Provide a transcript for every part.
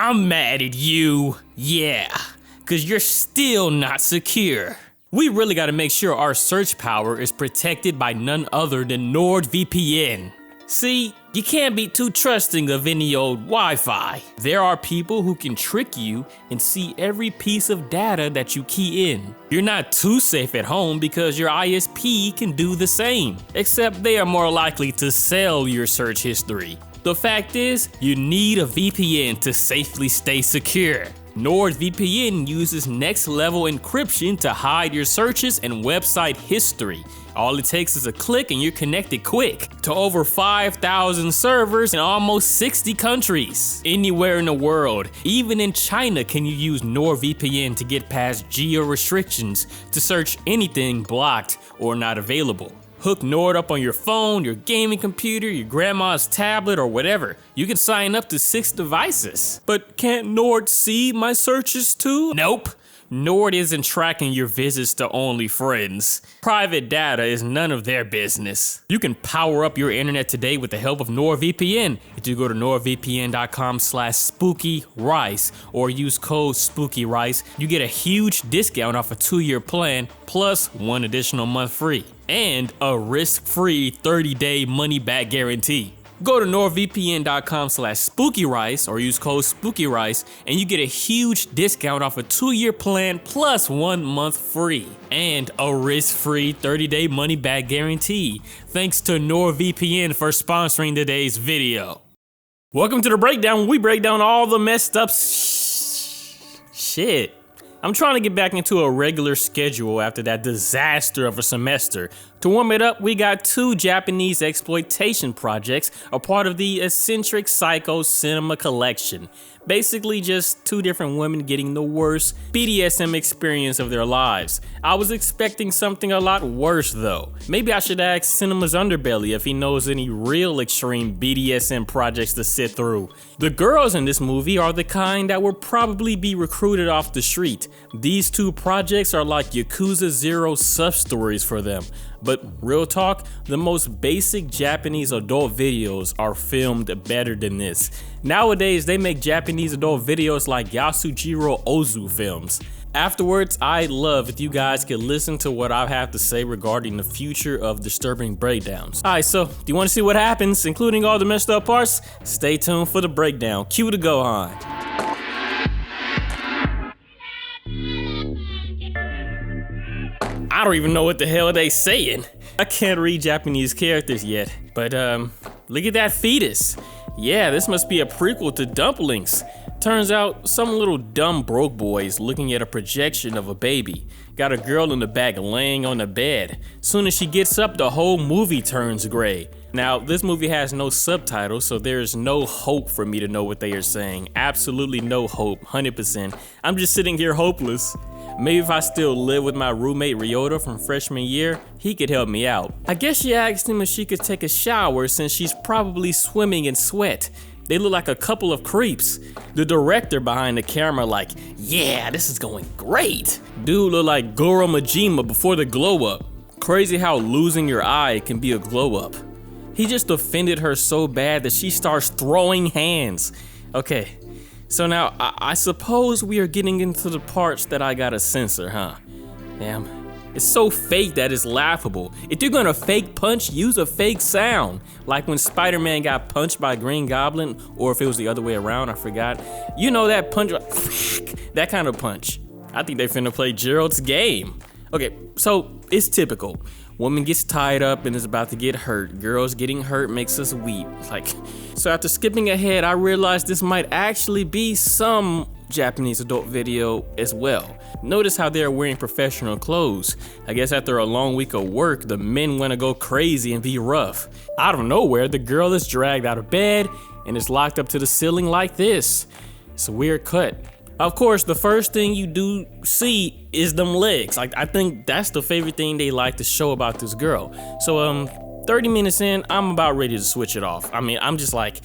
I'm mad at you. Yeah, cause you're still not secure. We really gotta make sure our search power is protected by none other than NordVPN. See, you can't be too trusting of any old Wi-Fi. There are people who can trick you and see every piece of data that you key in. You're not too safe at home because your ISP can do the same, except they are more likely to sell your search history. The fact is, you need a VPN to safely stay secure. NordVPN uses next-level encryption to hide your searches and website history. All it takes is a click and you're connected quick to over 5,000 servers in almost 60 countries. Anywhere in the world, even in China, can you use NordVPN to get past geo restrictions to search anything blocked or not available. Hook Nord up on your phone, your gaming computer, your grandma's tablet, or whatever. You can sign up to 6 devices. But can't Nord see my searches too? Nope. Nord isn't tracking your visits to OnlyFriends. Private data is none of their business. You can power up your internet today with the help of NordVPN. If you go to nordvpn.com/spookyrice or use code SpookyRice, you get a huge discount off a 2-year plan plus 1 additional month free and a risk-free 30-day money-back guarantee. Go to nordvpn.com/spookyrice or use code SpookyRice and you get a huge discount off a 2-year plan plus 1 month free and a risk-free 30-day money-back guarantee. Thanks to NordVPN for sponsoring today's video. Welcome to the breakdown where we break down all the messed up shit. I'm trying to get back into a regular schedule after that disaster of a semester. To warm it up, we got 2 Japanese exploitation projects, a part of the Eccentric Psycho Cinema Collection. Basically just 2 different women getting the worst BDSM experience of their lives. I was expecting something a lot worse though. Maybe I should ask Cinema's Underbelly if he knows any real extreme BDSM projects to sit through. The girls in this movie are the kind that will probably be recruited off the street. These 2 projects are like Yakuza 0 sub-stories for them. But real talk, the most basic Japanese adult videos are filmed better than this. Nowadays, they make Japanese adult videos like Yasujiro Ozu films. Afterwards, I'd love if you guys could listen to what I have to say regarding the future of disturbing breakdowns. Alright, so do you want to see what happens, including all the messed up parts? Stay tuned for the breakdown. Cue the Gohan. I don't even know what the hell they saying. I can't read Japanese characters yet, but look at that fetus. Yeah, this must be a prequel to Dumplings. Turns out some little dumb broke boy is looking at a projection of a baby. Got a girl in the back laying on the bed. Soon as she gets up, the whole movie turns gray. Now, this movie has no subtitles, so there's no hope for me to know what they are saying. Absolutely no hope, 100%. I'm just sitting here hopeless. Maybe if I still live with my roommate Ryota from freshman year, he could help me out. I guess she asked him if she could take a shower since she's probably swimming in sweat. They look like a couple of creeps. The director behind the camera like, yeah, this is going great. Dude look like Goro Majima before the glow up. Crazy how losing your eye can be a glow up. He just offended her so bad that she starts throwing hands. Okay. So now, I suppose we are getting into the parts that I gotta censor, huh? Damn, it's so fake that it's laughable. If you're gonna fake punch, use a fake sound. Like when Spider-Man got punched by Green Goblin, or if it was the other way around, I forgot. You know that punch, that kind of punch. I think they finna play Gerald's game. Okay, so it's typical. Woman gets tied up and is about to get hurt. Girls getting hurt makes us weep. So after skipping ahead, I realized this might actually be some Japanese adult video as well. Notice how they're wearing professional clothes. I guess after a long week of work, the men wanna go crazy and be rough. Out of nowhere, the girl is dragged out of bed and is locked up to the ceiling like this. It's a weird cut. Of course, the first thing you do see is them legs. I think that's the favorite thing they like to show about this girl. So 30 minutes in, I'm about ready to switch it off. I'm just like,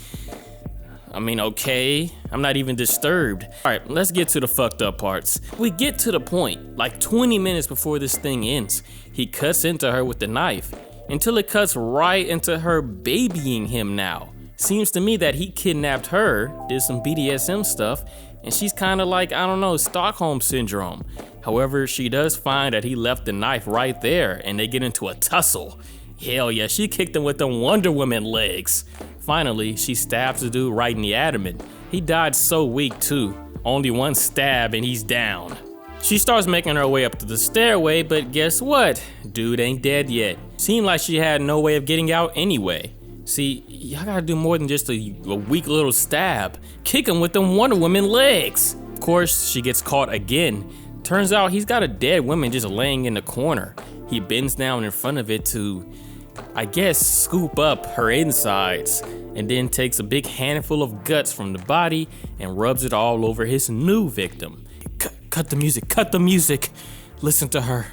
okay, I'm not even disturbed. All right, let's get to the fucked up parts. We get to the point, like 20 minutes before this thing ends. He cuts into her with the knife until it cuts right into her babying him now. Seems to me that he kidnapped her, did some BDSM stuff, and she's kind of like, I don't know, Stockholm Syndrome. However, she does find that he left the knife right there, and they get into a tussle. Hell yeah, she kicked him with them Wonder Woman legs. Finally, she stabs the dude right in the abdomen. He died so weak too. Only one stab and he's down. She starts making her way up to the stairway, but guess what? Dude ain't dead yet. Seemed like she had no way of getting out anyway. See, y'all gotta do more than just a weak little stab. Kick him with them Wonder Woman legs. Of course, she gets caught again. Turns out he's got a dead woman just laying in the corner. He bends down in front of it to, I guess, scoop up her insides, and then takes a big handful of guts from the body and rubs it all over his new victim. Cut the music, cut the music. Listen to her.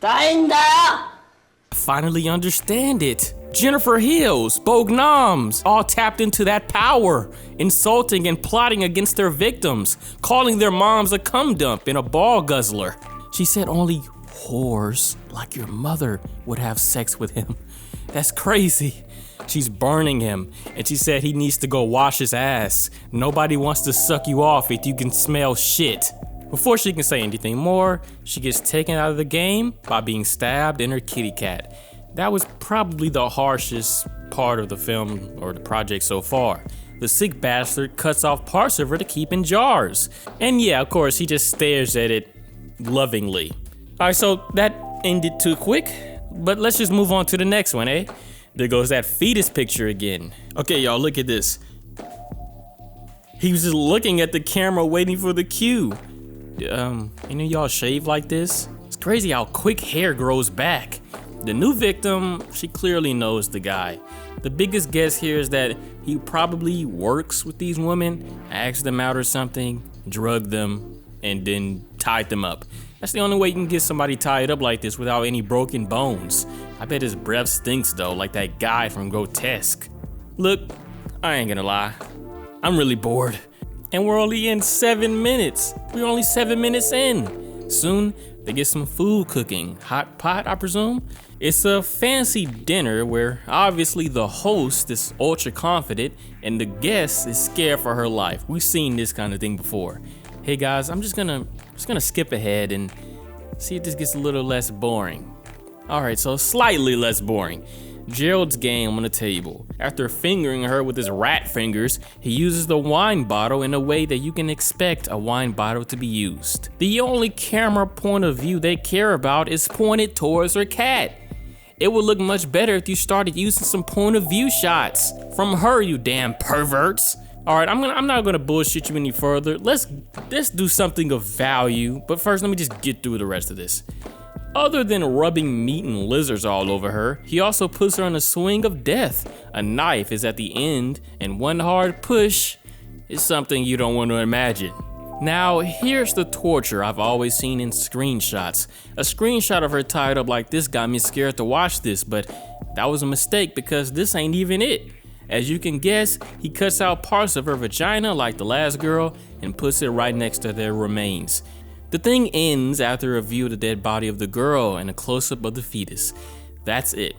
I finally understand it. Jennifer Hills, Bognoms, all tapped into that power, insulting and plotting against their victims, calling their moms a cum dump and a ball guzzler. She said only whores like your mother would have sex with him. That's crazy. She's burning him, and she said he needs to go wash his ass. Nobody wants to suck you off if you can smell shit. Before she can say anything more, she gets taken out of the game by being stabbed in her kitty cat. That was probably the harshest part of the film or the project so far. The sick bastard cuts off parts of her to keep in jars. And yeah, of course, he just stares at it lovingly. Alright, so that ended too quick, but let's just move on to the next one, eh? There goes that fetus picture again. Okay, y'all, look at this. He was just looking at the camera waiting for the cue. Any of y'all shave like this? It's crazy how quick hair grows back. The new victim, she clearly knows the guy. The biggest guess here is that he probably works with these women, asked them out or something, drugged them, and then tied them up. That's the only way you can get somebody tied up like this without any broken bones. I bet his breath stinks though, like that guy from Grotesque. Look, I ain't gonna lie, I'm really bored. And we're only in 7 minutes. We're only 7 minutes in. Soon, they get some food cooking. Hot pot, I presume? It's a fancy dinner where obviously the host is ultra confident and the guest is scared for her life. We've seen this kind of thing before. Hey guys, I'm just gonna skip ahead and see if this gets a little less boring. All right, so slightly less boring. Gerald's game on the table. After fingering her with his rat fingers, he uses the wine bottle in a way that you can expect a wine bottle to be used. The only camera point of view they care about is pointed towards her cat. It would look much better if you started using some point of view shots from her, you damn perverts. All right, I'm not gonna bullshit you any further. Let's do something of value, but first let me just get through the rest of this. Other than rubbing meat and lizards all over her, he also puts her on a swing of death. A knife is at the end, and one hard push is something you don't want to imagine. Now, here's the torture I've always seen in screenshots. A screenshot of her tied up like this got me scared to watch this, but that was a mistake because this ain't even it. As you can guess, he cuts out parts of her vagina like the last girl and puts it right next to their remains. The thing ends after a view of the dead body of the girl and a close-up of the fetus. That's it.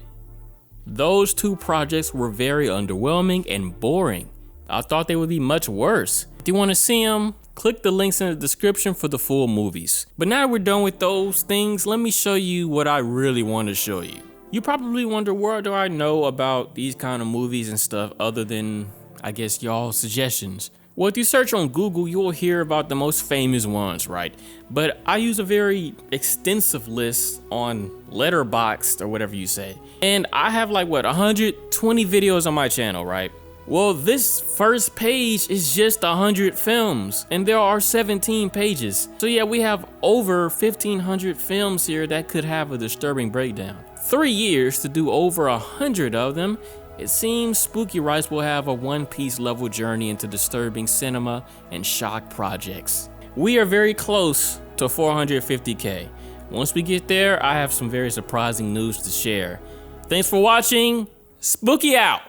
Those two projects were very underwhelming and boring. I thought they would be much worse. If you want to see them, click the links in the description for the full movies. But now we're done with those things, let me show you what I really want to show you. You probably wonder, where do I know about these kind of movies and stuff other than, I guess, y'all's suggestions? Well, if you search on Google, you will hear about the most famous ones, right? But I use a very extensive list on Letterboxd or whatever you say. And I have like, 120 videos on my channel, right? Well, this first page is just 100 films, and there are 17 pages. So yeah, we have over 1,500 films here that could have a disturbing breakdown. 3 years to do over 100 of them. It seems Spooky Rice will have a One Piece level journey into disturbing cinema and shock projects. We are very close to 450K. Once we get there, I have some very surprising news to share. Thanks for watching. Spooky out!